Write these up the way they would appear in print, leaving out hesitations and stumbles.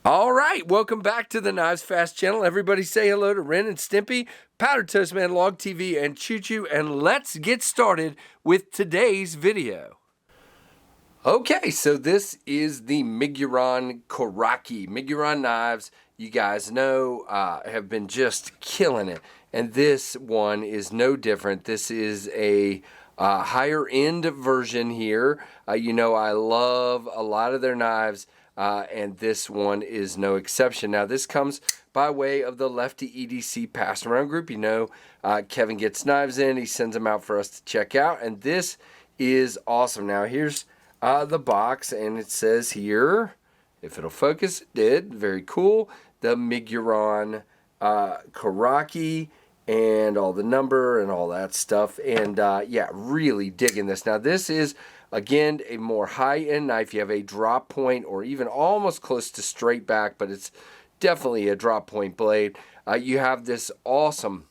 All right, welcome back to the KnivesFAST channel. Everybody say hello to Ren and Stimpy, Powder Toast Man, Log TV, and Choo Choo, and let's get started with today's video. Okay, so this is the Miguron Koraki. Miguron knives, you guys know, have been just killing it. And this one is no different. This is a higher end version here. You know, I love a lot of their knives. And this one is no exception. Now, this comes by way of the Lefty EDC Pass Around group. You know, Kevin gets knives in. He sends them out for us to check out. And this is awesome. Now, here's the box. And it says here, if it'll focus, it did. Very cool. The Miguron Koraki and all the number and all that stuff. And, yeah, really digging this. Now, this is... again, a more high-end knife. You have a drop point or even almost close to straight back, but it's definitely a drop point blade. You have this awesome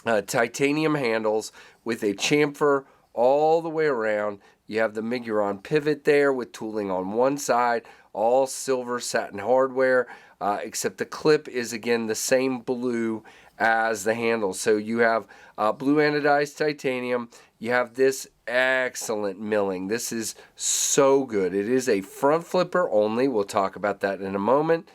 titanium handles with a chamfer all the way around. You have the Miguron pivot there with tooling on one side, all silver satin hardware, except the clip is, again, the same blue as the handle. So you have blue anodized titanium. You have this excellent milling. This is so good. It is a front flipper only. We'll talk about that in a moment.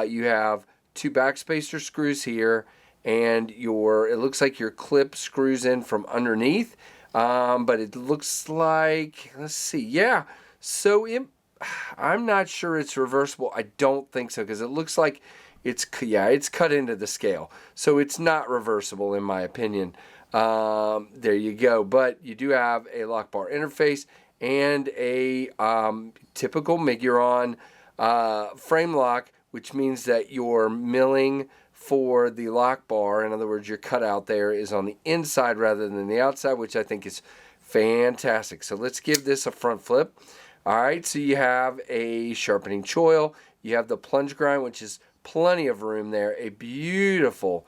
You have two backspacer screws here, and it looks like your clip screws in from underneath, but it looks like, let's see, yeah. So I'm not sure it's reversible. I don't think so, because it looks like it's cut into the scale. So it's not reversible in my opinion. There you go. But you do have a lock bar interface and a typical Miguron frame lock, which means that your milling for the lock bar, in other words, your cutout there, is on the inside rather than the outside, which I think is fantastic. So let's give this a front flip. All right, so you have a sharpening choil. You have the plunge grind, which is plenty of room there. A beautiful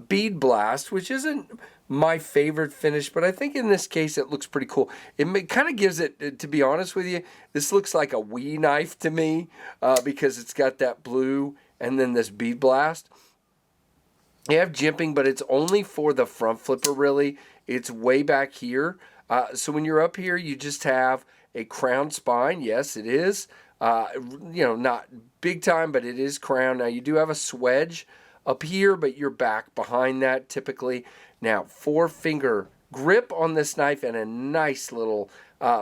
bead blast, which isn't my favorite finish, but I think in this case it looks pretty cool. It kind of gives it, to be honest with you, this looks like a Wii knife to me because it's got that blue and then this bead blast. You have jimping, but it's only for the front flipper, really. It's way back here. So when you're up here, you just have a crown spine. Yes, it is. You know, not big time, but it is crown. Now, you do have a swedge up here, but you're back behind that typically. Now, 4-finger grip on this knife and a nice little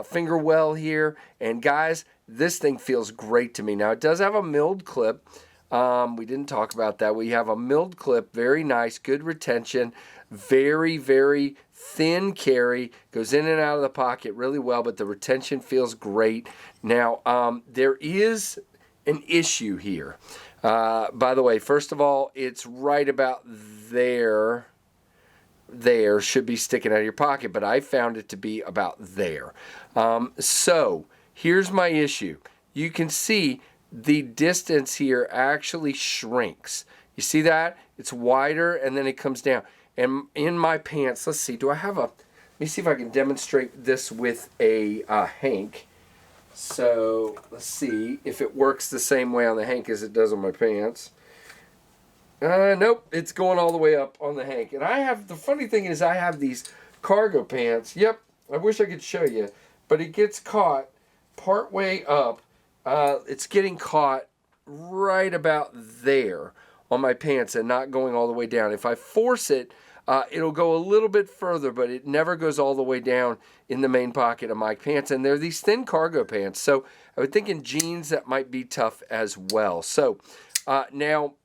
finger well here. And guys, this thing feels great to me. Now, it does have a milled clip. We didn't talk about that. We have a milled clip, very nice, good retention, very, very thin carry, goes in and out of the pocket really well, but the retention feels great. Now, there is an issue here. By the way, first of all, it's right about there. There should be sticking out of your pocket, but I found it to be about there. So here's my issue. You can see the distance here actually shrinks. You see that? It's wider and then it comes down. And in my pants, let's see, do I have let me see if I can demonstrate this with a hank. So let's see if it works the same way on the hank as it does on my pants. Nope, it's going all the way up on the hank. And the funny thing is I have these cargo pants. Yep, I wish I could show you, but it gets caught part way up. It's getting caught right about there on my pants and not going all the way down. If I force it, it'll go a little bit further, but it never goes all the way down in the main pocket of my pants. And they're these thin cargo pants. So I would think in jeans that might be tough as well. So now,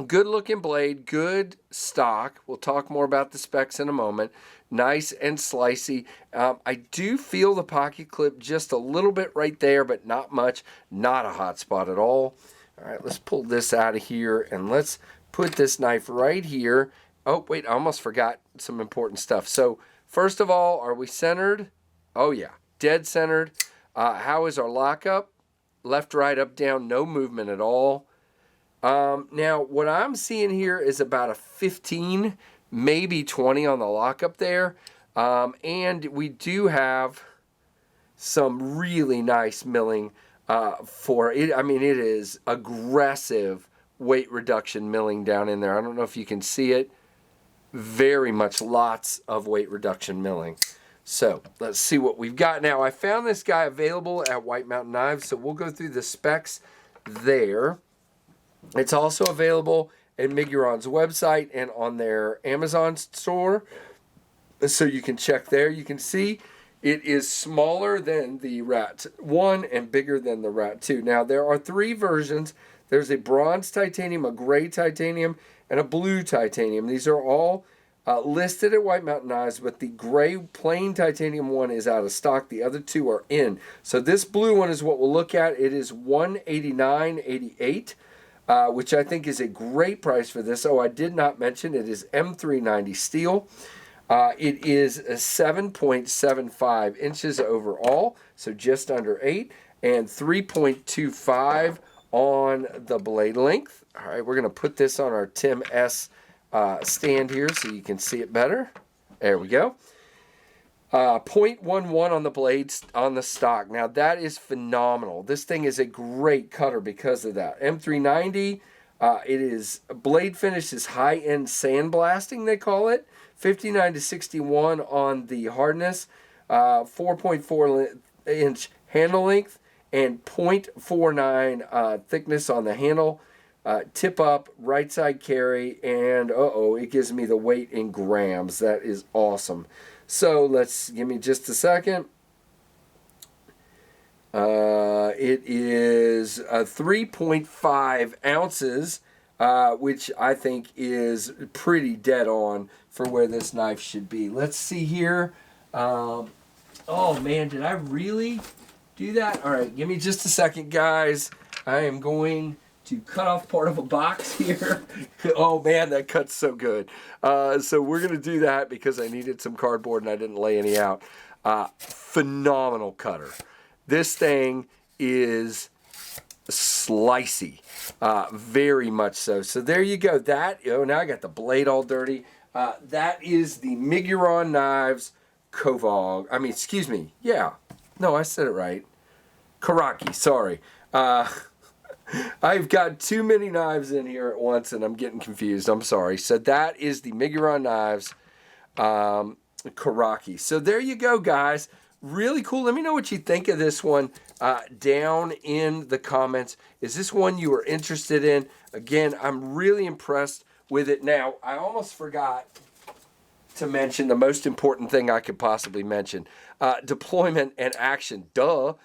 good looking blade, good stock. We'll talk more about the specs in a moment. Nice and slicey. I do feel the pocket clip just a little bit right there, but not much. Not a hot spot at all. All right, let's pull this out of here and let's put this knife right here. Oh, wait, I almost forgot some important stuff. So, first of all, are we centered? Oh, yeah, dead centered. How is our lockup? Left, right, up, down, no movement at all. Now, what I'm seeing here is about a 15, maybe 20 on the lockup there. And we do have some really nice milling for it. I mean, it is aggressive weight reduction milling down in there. I don't know if you can see it. Very much lots of weight reduction milling. So let's see what we've got now. I found this guy available at White Mountain Knives, so we'll go through the specs there. It's also available at Miguron's website and on their Amazon store, so you can check there. You can see it is smaller than the Rat 1 and bigger than the Rat 2. Now, there are 3 versions. There's a bronze titanium, a gray titanium, and a blue titanium. These are all listed at White Mountain Knives, but the gray plain titanium one is out of stock. The other 2 are in. So this blue one is what we'll look at. It is $189.88. Which I think is a great price for this. Oh, I did not mention it is M390 steel. It is 7.75 inches overall, so just under 8, and 3.25 on the blade length. All right, we're going to put this on our Tim S stand here so you can see it better. There we go. 0.11 on the blades on the stock. Now that is phenomenal. This thing is a great cutter because of that. M390, it is blade finish is high-end sandblasting, they call it. 59 to 61 on the hardness, 4.4 inch handle length, and 0.49 thickness on the handle. Tip up, right side carry, and it gives me the weight in grams. That is awesome. So give me just a second. It is 3.5 ounces, which I think is pretty dead on for where this knife should be. Let's see here. Oh man, did I really do that? All right, give me just a second, guys. I am going to cut off part of a box here. Oh man, that cuts so good. So we're going to do that because I needed some cardboard and I didn't lay any out. Phenomenal cutter. This thing is slicey, very much so. So there you go. Now I got the blade all dirty. That is the Miguron Knives Koraki. Yeah. No, I said it right. Koraki, sorry. I've got too many knives in here at once and I'm getting confused. I'm sorry. So that is the Miguron Knives Koraki. So there you go, guys. Really cool. Let me know what you think of this one down in the comments. Is this one you are interested in? Again, I'm really impressed with it. Now, I almost forgot to mention the most important thing I could possibly mention. Deployment and action. Duh.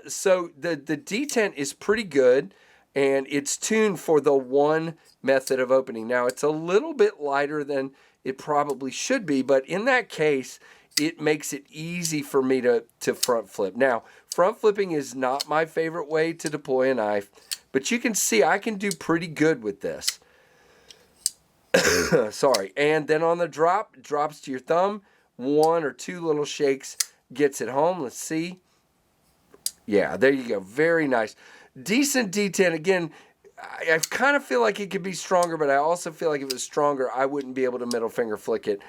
So the detent is pretty good, and it's tuned for the one method of opening. Now, it's a little bit lighter than it probably should be, but in that case, it makes it easy for me to front flip. Now, front flipping is not my favorite way to deploy a knife, but you can see I can do pretty good with this. Sorry. And then on the drop, it drops to your thumb. 1 or 2 little shakes gets it home. Let's see. Yeah, there you go. Very nice. Decent detent. Again, I kind of feel like it could be stronger, but I also feel like if it was stronger, I wouldn't be able to middle finger flick it.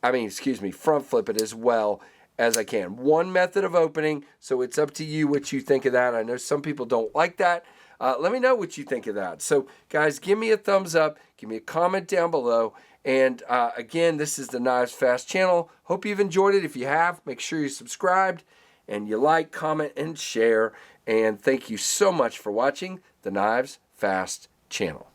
Front flip it as well as I can. One method of opening, so it's up to you what you think of that. I know some people don't like that. Let me know what you think of that. So, guys, give me a thumbs up. Give me a comment down below. And, again, this is the KnivesFAST channel. Hope you've enjoyed it. If you have, make sure you're subscribed and you like, comment, and share. And thank you so much for watching the KnivesFAST channel.